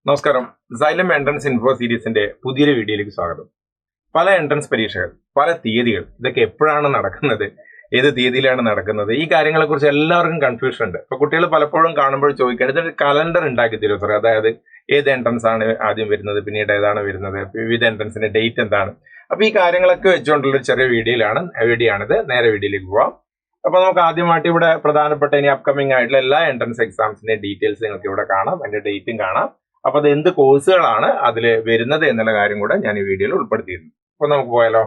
നമസ്കാരം. Xylem entrance info സീരീസിന്റെ പുതിയൊരു വീഡിയോയിലേക്ക് സ്വാഗതം. പല എൻട്രൻസ് പരീക്ഷകൾ, പല തീയതികൾ, ഇതൊക്കെ എപ്പോഴാണ് നടക്കുന്നത്, ഏത് തീയതിയിലാണ് നടക്കുന്നത്, ഈ കാര്യങ്ങളെ കുറിച്ച് എല്ലാവർക്കും കൺഫ്യൂഷൻ ഉണ്ട്. ഇപ്പൊ കുട്ടികൾ പലപ്പോഴും കാണുമ്പോൾ ചോദിക്കുകയാണ്, ഇതൊരു കലണ്ടർ ഉണ്ടാക്കി തരുമോ സാർ? അതായത് ഏത് എൻട്രൻസ് ആണ് ആദ്യം വരുന്നത്, പിന്നീട് ഏതാണ് വരുന്നത്, വിവിധ എൻട്രൻസിന്റെ ഡേറ്റ് എന്താണ്. അപ്പൊ ഈ കാര്യങ്ങളൊക്കെ വെച്ചുകൊണ്ടുള്ള ഒരു ചെറിയ വീഡിയോ ആണിത്. നേരെ വീഡിയോയിലേക്ക് പോവാം. അപ്പൊ നമുക്ക് ആദ്യമായിട്ട് ഇവിടെ പ്രധാനപ്പെട്ട ഇനി അപ്കമിംഗ് ആയിട്ടുള്ള എല്ലാ എൻട്രൻസ് എക്സാംസിന്റെ ഡീറ്റെയിൽസ് നിങ്ങൾക്ക് ഇവിടെ കാണാം, അതിന്റെ ഡേറ്റും കാണാം. അപ്പൊ അത് എന്ത് കോഴ്സുകളാണ് അതിൽ വരുന്നത് എന്നുള്ള കാര്യം കൂടെ ഞാൻ ഈ വീഡിയോയിൽ ഉൾപ്പെടുത്തിയിരുന്നു. അപ്പൊ നമുക്ക് പോയാലോ.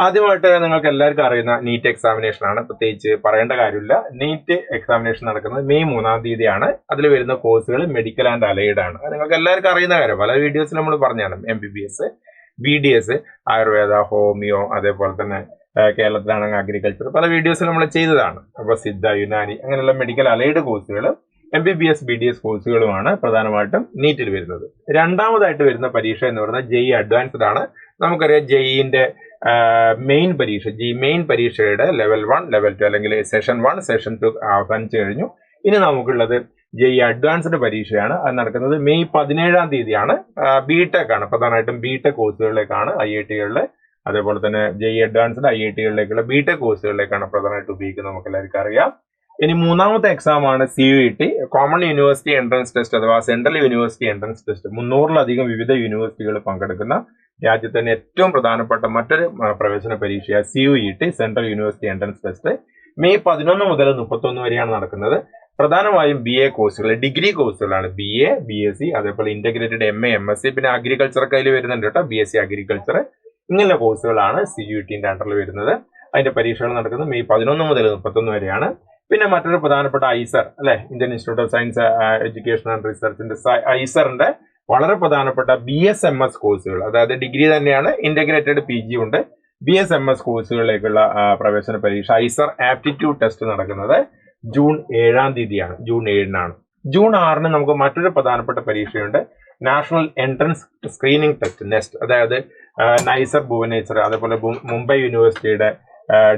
ആദ്യമായിട്ട് നിങ്ങൾക്ക് എല്ലാവർക്കും അറിയുന്ന നീറ്റ് എക്സാമിനേഷൻ ആണ്, പ്രത്യേകിച്ച് പറയേണ്ട കാര്യമില്ല. നീറ്റ് എക്സാമിനേഷൻ നടക്കുന്നത് മെയ് 3-ാം തീയതിയാണ്. അതിൽ വരുന്ന കോഴ്സുകൾ മെഡിക്കൽ ആൻഡ് അലൈഡ് ആണ്. നിങ്ങൾക്ക് എല്ലാവർക്കും അറിയുന്ന കാര്യം, പല വീഡിയോസിൽ നമ്മൾ പറഞ്ഞാണ്. MBBS, BDS, ആയുർവേദ, ഹോമിയോ, അതേപോലെ തന്നെ കേരളത്തിലാണെങ്കിൽ അഗ്രികൾച്ചർ, പല വീഡിയോസിൽ നമ്മൾ ചെയ്തതാണ്. അപ്പൊ സിദ്ധ, യുനാനി, അങ്ങനെയുള്ള മെഡിക്കൽ അലൈഡ് കോഴ്സുകൾ, MBBS, BDS കോഴ്സുകളുമാണ് പ്രധാനമായിട്ടും നീറ്റിൽ വരുന്നത്. രണ്ടാമതായിട്ട് വരുന്ന പരീക്ഷ എന്ന് പറയുന്നത് JEE അഡ്വാൻസ്ഡ് ആണ്. നമുക്കറിയാം JEEന്റെ മെയിൻ പരീക്ഷയുടെ ലെവൽ 1, ലെവൽ 2 അല്ലെങ്കിൽ സെഷൻ 1, സെഷൻ 2 അവസാനിച്ചു കഴിഞ്ഞു. ഇനി നമുക്കുള്ളത് JEE അഡ്വാൻസ്ഡ് പരീക്ഷയാണ്. അത് നടക്കുന്നത് മെയ് 17-ാം തീയതിയാണ്. BTech ആണ്, പ്രധാനമായിട്ടും BTech കോഴ്സുകളിലേക്കാണ്, IIT-കളിലെ, അതേപോലെ തന്നെ JEE അഡ്വാൻസ്ഡ് IIT-കളിലേക്കുള്ള BTech കോഴ്സുകളിലേക്കാണ് പ്രധാനമായിട്ട് ഉപയോഗിക്കുന്നത്, നമുക്ക് എല്ലാവർക്കും അറിയാം. ഇനി മൂന്നാമത്തെ എക്സാം ആണ് CUET, common university entrance test അഥവാ സെൻട്രൽ യൂണിവേഴ്സിറ്റി എൻട്രൻസ് ടെസ്റ്റ്. 300-ലധികം വിവിധ യൂണിവേഴ്സിറ്റികൾ പങ്കെടുക്കുന്ന രാജ്യത്തെ തന്നെ ഏറ്റവും പ്രധാനപ്പെട്ട മറ്റൊരു പ്രവേശന പരീക്ഷ CUET, central university entrance test. May 11 മുതൽ 31 വരെയാണ് നടക്കുന്നത്. പ്രധാനമായും BA കോഴ്സുകൾ, ഡിഗ്രി കോഴ്സുകളാണ്. BA, BSc, അതേപോലെ ഇന്റഗ്രേറ്റഡ് MA, MSc, പിന്നെ അഗ്രികൾച്ചർ കയ്യിൽ വരുന്നുണ്ട് കേട്ടോ, BSc അഗ്രികൾച്ചർ. ഇങ്ങനെയുള്ള കോഴ്സുകളാണ് CUETന്റെ അണ്ടറിൽ വരുന്നത്. അതിന്റെ പരീക്ഷകൾ നടക്കുന്നത് മെയ് 11 മുതൽ 31 വരെയാണ്. പിന്നെ മറ്റൊരു പ്രധാനപ്പെട്ട ഐസർ അല്ലെ, Indian institute of science education and റിസർച്ചിന്റെ ഐസറിന്റെ വളരെ പ്രധാനപ്പെട്ട BSMS കോഴ്സുകൾ, അതായത് ഡിഗ്രി തന്നെയാണ്, ഇന്റഗ്രേറ്റഡ് PG ഉണ്ട്. BSMS കോഴ്സുകളിലേക്കുള്ള പ്രവേശന പരീക്ഷ ഐസർ ആപ്റ്റിറ്റ്യൂഡ് ടെസ്റ്റ് നടക്കുന്നത് ജൂൺ 7-ാം തീയതിയാണ്. ജൂൺ 7-നാണ്. ജൂൺ 6-ന് നമുക്ക് മറ്റൊരു പ്രധാനപ്പെട്ട പരീക്ഷയുണ്ട്, national entrance screening test, NEST. അതായത് നൈസർ ഭുവനേശ്വർ, അതേപോലെ മുംബൈ യൂണിവേഴ്സിറ്റിയുടെ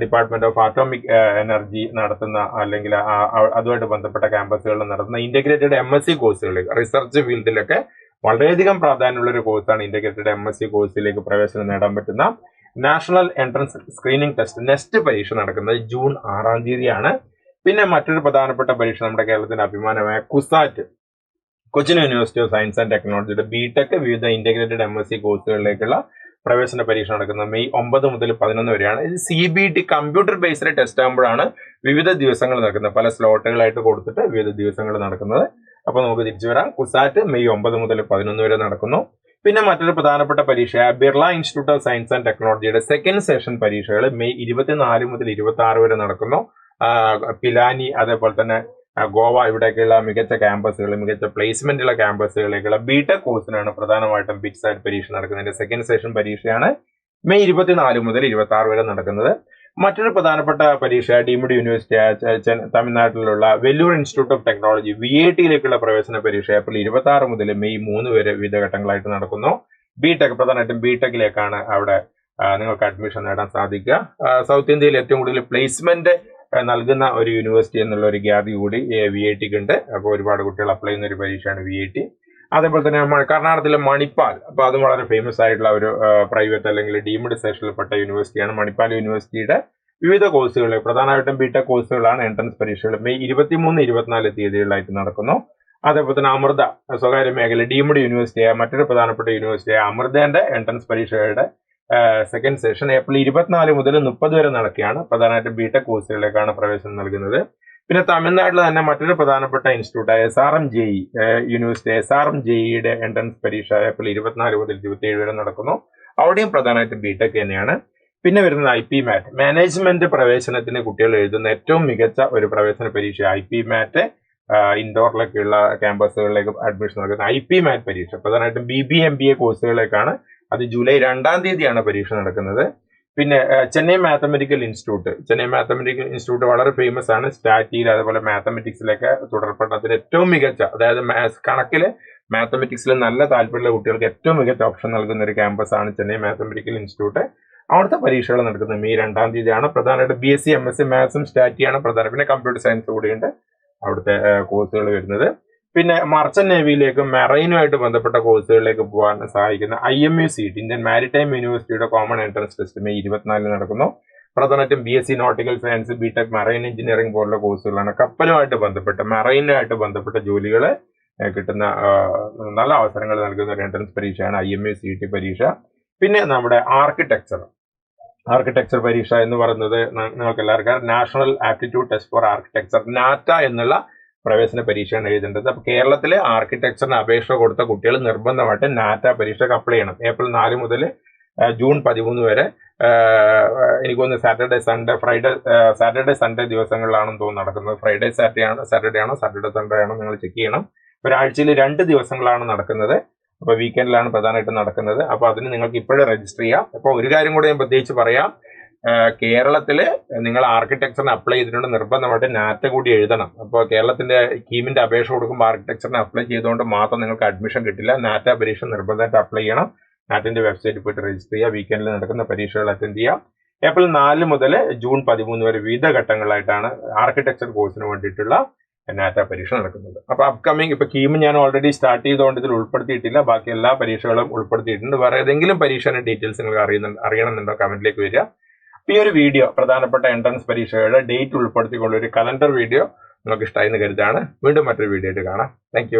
ഡിപ്പാർട്ട്മെന്റ് ഓഫ് ആറ്റോമിക് എനർജി നടത്തുന്ന, അല്ലെങ്കിൽ അതുമായിട്ട് ബന്ധപ്പെട്ട ക്യാമ്പസുകളിൽ നടത്തുന്ന ഇന്റഗ്രേറ്റഡ് MSc കോഴ്സുകളിലേക്ക്, റിസർച്ച് ഫീൽഡിലൊക്കെ വളരെയധികം പ്രാധാന്യമുള്ള ഒരു കോഴ്സാണ് ഇന്റഗ്രേറ്റഡ് MSc കോഴ്സിലേക്ക് പ്രവേശനം നേടാൻ പറ്റുന്ന national entrance screening test, nest പരീക്ഷ നടക്കുന്നത് ജൂൺ 6-ാം തീയതിയാണ്. പിന്നെ മറ്റൊരു പ്രധാനപ്പെട്ട പരീക്ഷ നമ്മുടെ കേരളത്തിന്റെ അഭിമാനമായ CUSAT, Cochin university of science and ടെക്നോളജിയുടെ BTech വിവിധ ഇന്റഗ്രേറ്റഡ് MSc കോഴ്സുകളിലേക്കുള്ള പ്രവേശന പരീക്ഷ നടക്കുന്നത് മെയ് 9 മുതൽ 11 വരെയാണ്. ഇത് CBT കമ്പ്യൂട്ടർ ബേസ്ഡ് ടെസ്റ്റ് ആകുമ്പോഴാണ് വിവിധ ദിവസങ്ങൾ നടക്കുന്നത്, പല സ്ലോട്ടുകളായിട്ട് കൊടുത്തിട്ട് വിവിധ ദിവസങ്ങൾ നടക്കുന്നത്. അപ്പൊ നമുക്ക് തിരിച്ചു വരാം. കുസാറ്റ് മെയ് 9 മുതൽ 11 വരെ നടക്കുന്നു. പിന്നെ മറ്റൊരു പ്രധാനപ്പെട്ട പരീക്ഷ Birla institute of science and ടെക്നോളജിയുടെ സെക്കൻഡ് സെഷൻ പരീക്ഷകൾ മെയ് 24 മുതൽ 26 വരെ നടക്കുന്നു. പിലാനി, അതേപോലെ തന്നെ ഗോവ, ഇവിടേക്കുള്ള മികച്ച ക്യാമ്പസുകൾ, മികച്ച പ്ലേസ്മെന്റുള്ള ക്യാമ്പസുകളിലേക്കുള്ള BTech കോഴ്സിനാണ് പ്രധാനമായിട്ടും ബിറ്റ്സാറ്റ് പരീക്ഷ നടക്കുന്നതിന്റെ സെക്കൻഡ് സെഷൻ പരീക്ഷയാണ് മെയ് 24 മുതൽ 26 വരെ നടക്കുന്നത്. മറ്റൊരു പ്രധാനപ്പെട്ട പരീക്ഷ ഡീംഡ് യൂണിവേഴ്സിറ്റി തമിഴ്നാട്ടിലുള്ള വെല്ലൂർ ഇൻസ്റ്റിറ്റ്യൂട്ട് ഓഫ് ടെക്നോളജി VIT-യിലേക്കുള്ള പ്രവേശന പരീക്ഷ ഏപ്രിൽ 26 മുതൽ മെയ് 3 വരെ വിവിധ ഘട്ടങ്ങളായിട്ട് നടക്കുന്നു. BTech, പ്രധാനമായിട്ടും BTech-ലേക്കാണ് അവിടെ നിങ്ങൾക്ക് അഡ്മിഷൻ നേടാൻ സാധിക്കുക. സൗത്ത് ഇന്ത്യയിൽ ഏറ്റവും കൂടുതൽ പ്ലേസ്മെന്റ് നൽകുന്ന ഒരു യൂണിവേഴ്സിറ്റി എന്നുള്ള ഒരു ഖ്യാതി കൂടി VIT-ക്ക് ഉണ്ട്. അപ്പോൾ ഒരുപാട് കുട്ടികൾ അപ്ലൈ ചെയ്യുന്ന ഒരു പരീക്ഷയാണ് VIT. അതേപോലെ തന്നെ കർണാടകത്തിലെ മണിപ്പാൽ, അപ്പൊ അതും വളരെ ഫേമസ് ആയിട്ടുള്ള ഒരു പ്രൈവറ്റ് അല്ലെങ്കിൽ ഡീംഡ് സെഷനിൽപ്പെട്ട യൂണിവേഴ്സിറ്റിയാണ്. മണിപ്പാൽ യൂണിവേഴ്സിറ്റിയുടെ വിവിധ കോഴ്സുകൾ, പ്രധാനമായിട്ടും BTech കോഴ്സുകളാണ് എൻട്രൻസ് പരീക്ഷകൾ മെയ് 23, 24 തീയതികളിലായിട്ട് നടക്കുന്നു. അതേപോലെ തന്നെ അമൃത, സ്വകാര്യ മേഖല ഡീംഡ് യൂണിവേഴ്സിറ്റിയായ മറ്റൊരു പ്രധാനപ്പെട്ട യൂണിവേഴ്സിറ്റിയായ അമൃതന്റെ എൻട്രൻസ് പരീക്ഷയുടെ സെക്കൻഡ് സെഷൻ ഏപ്രിൽ 24 മുതൽ 30 വരെ നടക്കുകയാണ്. പ്രധാനമായിട്ടും BTech കോഴ്സുകളിലേക്കാണ് പ്രവേശനം നൽകുന്നത്. പിന്നെ തമിഴ്നാട്ടിൽ തന്നെ മറ്റൊരു പ്രധാനപ്പെട്ട ഇൻസ്റ്റിറ്റ്യൂട്ടായ SRM JEE യൂണിവേഴ്സിറ്റി, SRM JEEയുടെ എൻട്രൻസ് പരീക്ഷ ഏപ്രിൽ 24 മുതൽ 27 വരെ നടക്കുന്നു. അവിടെയും പ്രധാനമായിട്ടും BTech തന്നെയാണ്. പിന്നെ വരുന്നത് IPMAT, മാനേജ്മെന്റ് പ്രവേശനത്തിന് കുട്ടികൾ എഴുതുന്ന ഏറ്റവും മികച്ച ഒരു പ്രവേശന പരീക്ഷ IPMAT. ഇൻഡോറിലൊക്കെയുള്ള ക്യാമ്പസുകളിലേക്ക് അഡ്മിഷൻ നടക്കുന്ന IPMAT പരീക്ഷ പ്രധാനമായിട്ടും BBA MBA കോഴ്സുകളിലേക്കാണ്. അത് ജൂലൈ 2-ാം തീയതിയാണ് പരീക്ഷ നടക്കുന്നത്. പിന്നെ ചെന്നൈ മാത്തമെറ്റിക്കൽ ഇൻസ്റ്റിറ്റ്യൂട്ട് വളരെ ഫേമസ് ആണ്. സ്റ്റാറ്റിയിൽ, അതേപോലെ മാത്തമെറ്റിക്സിലൊക്കെ തുടർ പഠനത്തിന് ഏറ്റവും മികച്ച, അതായത് കണക്കില് മാത്തമെറ്റിക്സിൽ നല്ല താല്പര്യമുള്ള കുട്ടികൾക്ക് ഏറ്റവും മികച്ച ഓപ്ഷൻ നൽകുന്ന ഒരു ക്യാമ്പസ് ആണ് ചെന്നൈ മാത്തമെറ്റിക്കൽ ഇൻസ്റ്റിറ്റ്യൂട്ട്. അവിടുത്തെ പരീക്ഷകൾ നടക്കുന്നത് മെയ് 2-ാം തീയതിയാണ്. പ്രധാനമായിട്ട് BSc MSc മാത്സും സ്റ്റാറ്റിയാണ് പ്രധാനം. പിന്നെ കമ്പ്യൂട്ടർ സയൻസ് കൂടിയുണ്ട് അവിടുത്തെ കോഴ്സുകൾ വരുന്നത്. പിന്നെ മർച്ചന്റ് നേവിയിലേക്കും മെറൈനുമായിട്ട് ബന്ധപ്പെട്ട കോഴ്സുകളിലേക്ക് പോകാൻ സഹായിക്കുന്ന IMU-CET, ഇന്ത്യൻ മാരിടൈം യൂണിവേഴ്സിറ്റിയുടെ കോമൺ എൻട്രൻസ് ടെസ്റ്റ് മെയ് 24 നടക്കുന്നു. പ്രധാനമായിട്ടും BSc nautical science, BTech marine engineering പോലുള്ള കോഴ്സുകളാണ്. കപ്പലുമായിട്ട് ബന്ധപ്പെട്ട മെറൈനുമായിട്ട് ബന്ധപ്പെട്ട ജോലികൾ കിട്ടുന്ന നല്ല അവസരങ്ങൾ നൽകുന്ന ഒരു എൻട്രൻസ് പരീക്ഷയാണ് IMU-CET പരീക്ഷ. പിന്നെ നമ്മുടെ ആർക്കിടെക്ചർ പരീക്ഷ എന്ന് പറയുന്നത് നിങ്ങൾക്ക് എല്ലാവർക്കും national aptitude test for architecture, NATA എന്നുള്ള പ്രവേശന പരീക്ഷയാണ് എഴുതേണ്ടത്. അപ്പൊ കേരളത്തിലെ ആർക്കിടെക്ചറിന് അപേക്ഷ കൊടുത്ത കുട്ടികൾ നിർബന്ധമായിട്ട് നാറ്റ പരീക്ഷയ്ക്ക് അപ്ലൈ ചെയ്യണം. ഏപ്രിൽ 4 മുതൽ ജൂൺ 13 വരെ. എനിക്കൊന്ന് സാറ്റർഡേ സൺഡേ ദിവസങ്ങളിലാണെന്ന് തോന്നുന്നു നടക്കുന്നത്. സാറ്റർഡേ ആണോ സാറ്റർഡേ സൺഡേ ആണോ നിങ്ങൾ ചെക്ക് ചെയ്യണം. ഒരാഴ്ചയിൽ 2 ദിവസങ്ങളാണ് നടക്കുന്നത്. അപ്പൊ വീക്കെൻഡിലാണ് പ്രധാനമായിട്ടും നടക്കുന്നത്. അപ്പൊ അതിന് നിങ്ങൾക്ക് ഇപ്പോഴേ രജിസ്റ്റർ ചെയ്യാം. അപ്പൊ ഒരു കാര്യം കൂടെ ഞാൻ പ്രത്യേകിച്ച് പറയാം, കേരളത്തില് നിങ്ങൾ ആർക്കിടെക്ചറിന് അപ്ലൈ ചെയ്തിട്ടുണ്ട് നിർബന്ധമായിട്ട് നാറ്റ കൂടി എഴുതണം. അപ്പോൾ കേരളത്തിന്റെ കീമിന്റെ അപേക്ഷ കൊടുക്കുമ്പോൾ ആർക്കിടെക്ചറിന് അപ്ലൈ ചെയ്തുകൊണ്ട് മാത്രം നിങ്ങൾക്ക് അഡ്മിഷൻ കിട്ടില്ല. നാറ്റ പരീക്ഷ നിർബന്ധമായിട്ട് അപ്ലൈ ചെയ്യണം. നാറ്റിന്റെ വെബ്സൈറ്റിൽ പോയിട്ട് രജിസ്റ്റർ ചെയ്യുക. വീക്കെൻഡിൽ നടക്കുന്ന പരീക്ഷകൾ അറ്റൻഡ് ചെയ്യാം. ഏപ്രിൽ 4 മുതൽ ജൂൺ 13 വരെ വിവിധ ഘട്ടങ്ങളായിട്ടാണ് ആർക്കിടെക്ചർ കോഴ്സിന് വേണ്ടിയിട്ടുള്ള നാറ്റ പരീക്ഷ നടക്കുന്നത്. അപ്പൊ അപ്കമിങ് ഇപ്പൊ കീം ഞാൻ ഓൾറെഡി സ്റ്റാർട്ട് ചെയ്തുകൊണ്ട് ഇതിൽ ഉൾപ്പെടുത്തിയിട്ടില്ല. ബാക്കി എല്ലാ പരീക്ഷകളും ഉൾപ്പെടുത്തിയിട്ടുണ്ട്. വേറെ ഏതെങ്കിലും പരീക്ഷയുടെ ഡീറ്റെയിൽസ് നിങ്ങൾക്ക് അറിയണമെന്നുണ്ടോ കമന്റിലേക്ക് വരിക. ഈ ഒരു വീഡിയോ പ്രധാനപ്പെട്ട എൻട്രൻസ് പരീക്ഷകളുടെ ഡേറ്റ് ഉൾപ്പെടുത്തിക്കൊണ്ട ഒരു കലണ്ടർ വീഡിയോ നിങ്ങൾക്ക് ഇഷ്ടമായി എന്ന് കരുതാണ്. വീണ്ടും മറ്റൊരു വീഡിയോ ആയിട്ട് കാണാം. താങ്ക്